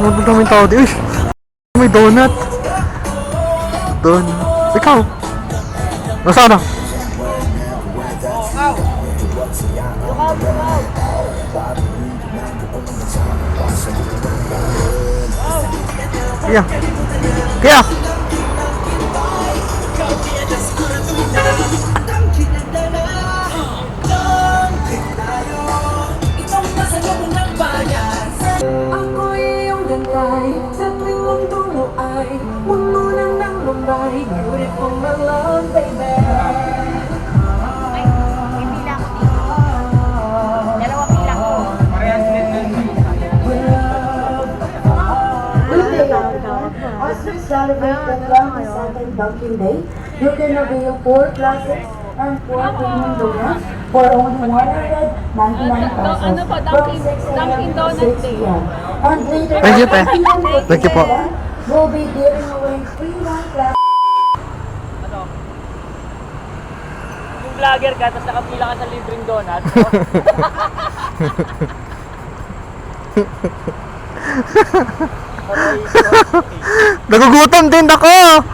Magpunta kami tao di. Uy! May donut. Donut. Ikaw? Nasaan na? Kaya. Kaya. Ako iyong gantay, sa tuwing mundo mo ay puno ng lumbay. Beautiful my love, baby. Ay, may pila ko dito. Dalawa pila ko. As we celebrate the 22nd Dunkin' Day, you can avail 4 classics and 4 premium donuts for only 199 pesos. Ano po, Dunkin' Donut Day. And later, Thank you, te. Thank you po. We'll be giving away free one class. Yung vlogger ka, tapos nakapila ka sa libreng donut. Nagugutom din ako!